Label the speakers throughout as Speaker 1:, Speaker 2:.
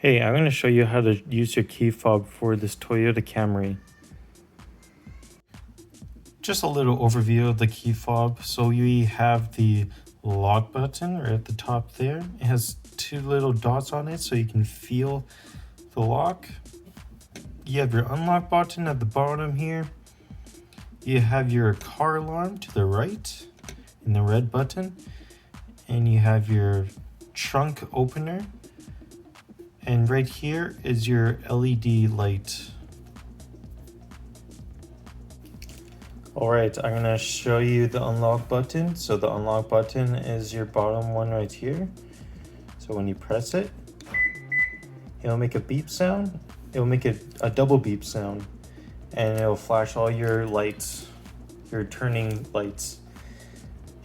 Speaker 1: Hey, I'm going to show you how to use your key fob for this Toyota Camry. Just a little overview of the key fob. So you have the lock button right at the top there. It has two little dots on it so you can feel the lock. You have your unlock button at the bottom here. You have your car alarm to the right in the red button. And you have your trunk opener. And right here is your LED light. Alright, I'm going to show you the unlock button. So the unlock button is your bottom one right here. So when you press it, it'll make a beep sound. It'll make a double beep sound. And it'll flash all your lights, your turning lights.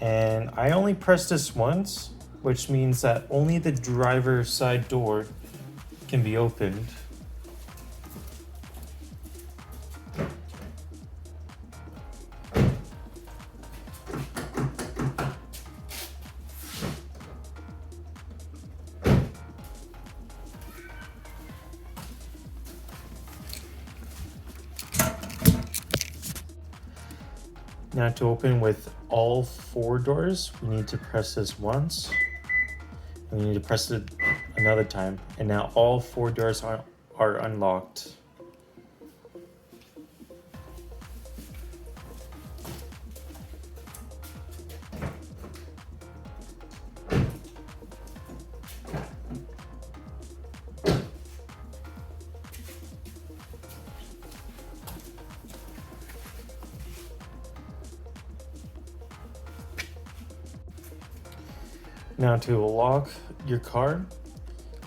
Speaker 1: And I only pressed this once, which means that only the driver's side door can be opened. Now to open with all four doors, we need to press this once. And we need to press it another time. And now all four doors are unlocked. Now to lock your car,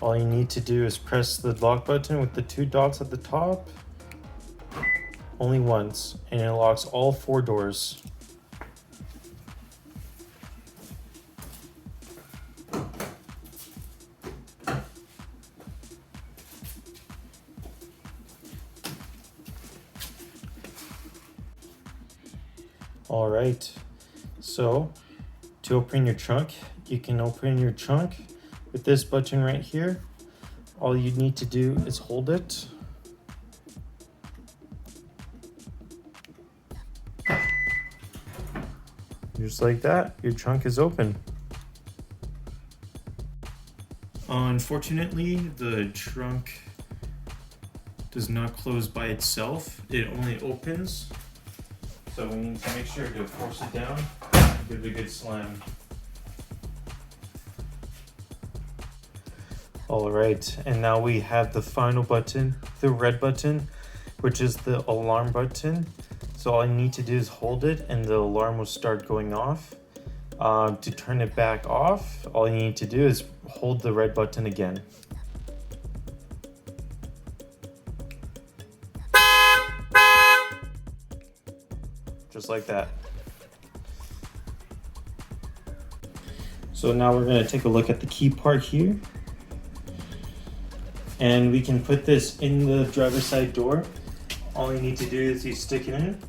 Speaker 1: all you need to do is press the lock button with the two dots at the top only once, and it locks all four doors. All right, so to open your trunk, you can open your trunk with this button right here. All you need to do is hold it. Just like that, your trunk is open. Unfortunately, the trunk does not close by itself. It only opens. So we need to make sure to force it down and give it a good slam. All right, and now we have the final button, the red button, which is the alarm button. So all I need to do is hold it and the alarm will start going off. To turn it back off, all you need to do is hold the red button again. Just like that. So now we're going to take a look at the key part here. And we can put this in the driver's side door. All you need to do is you stick it in.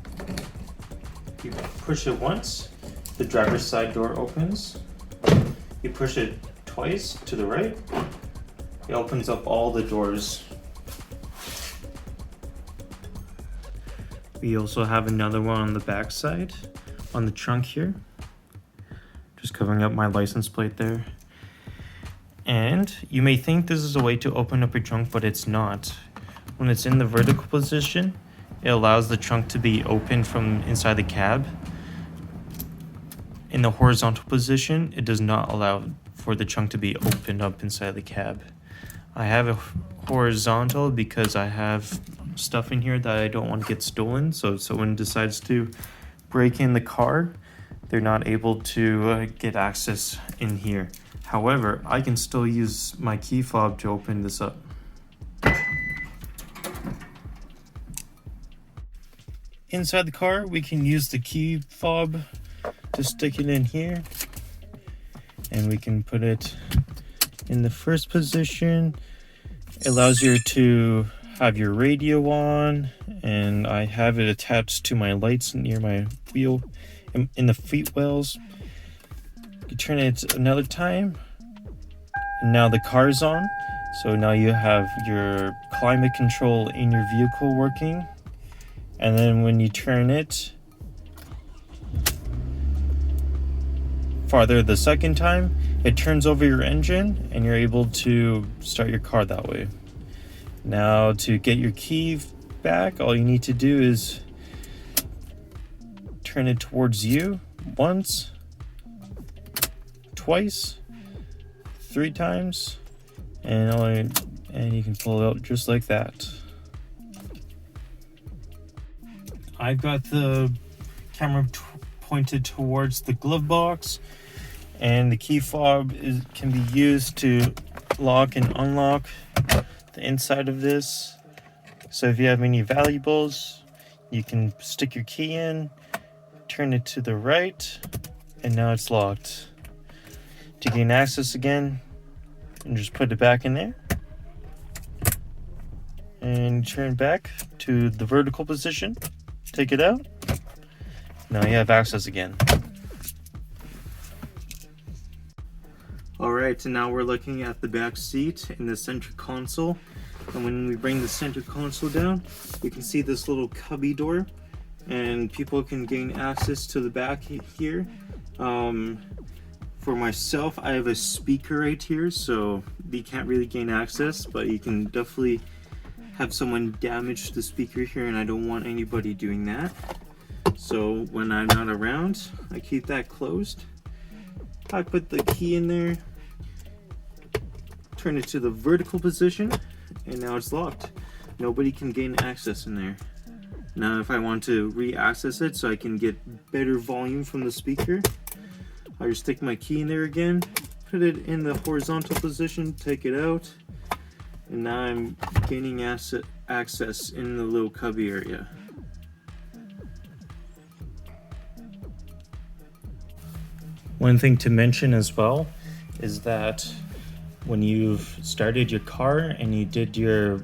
Speaker 1: You push it once, the driver's side door opens. You push it twice to the right. It opens up all the doors. We also have another one on the back side, on the trunk here. Just covering up my license plate there. And you may think this is a way to open up your trunk, but it's not. When it's in the vertical position, it allows the trunk to be open from inside the cab. In the horizontal position, it does not allow for the trunk to be opened up inside the cab. I have a horizontal because I have stuff in here that I don't want to get stolen. So if someone decides to break in the car, they're not able to get access in here. However, I can still use my key fob to open this up. Inside the car, we can use the key fob to stick it in here. And we can put it in the first position. It allows you to have your radio on, and I have it attached to my lights near my wheel in the feet wells. You turn it another time, and now the car's on. So now you have your climate control in your vehicle working, and then when you turn it farther the second time, it turns over your engine and you're able to start your car that way. Now to get your key back, all you need to do is turn it towards you once, twice, 3 times, and you can pull it out just like that. I've got the camera pointed towards the glove box, and the key fob can be used to lock and unlock the inside of this. So if you have any valuables, you can stick your key in, turn it to the right, and now it's locked. To gain access again, and just put it back in there and turn back to the vertical position, take it out. Now you have access again. Alright, so now we're looking at the back seat in the center console, and when we bring the center console down, you can see this little cubby door, and people can gain access to the back here. For myself, I have a speaker right here, so you can't really gain access, but you can definitely have someone damage the speaker here, and I don't want anybody doing that. So when I'm not around, I keep that closed. I put the key in there, turn it to the vertical position, and now it's locked. Nobody can gain access in there. Now if I want to re-access it so I can get better volume from the speaker, I just stick my key in there again, put it in the horizontal position, take it out, and now I'm gaining access in the little cubby area. One thing to mention as well is that when you've started your car and you did your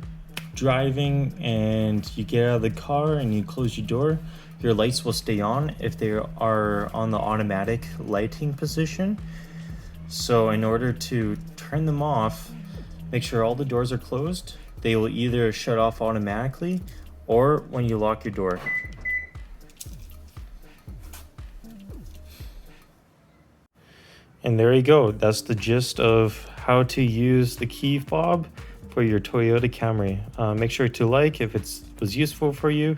Speaker 1: driving and you get out of the car and you close your door, your lights will stay on if they are on the automatic lighting position. So in order to turn them off, make sure all the doors are closed. They will either shut off automatically or when you lock your door. And there you go. That's the gist of how to use the key fob for your Toyota Camry. Make sure to like if it was useful for you,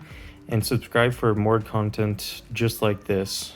Speaker 1: and subscribe for more content just like this.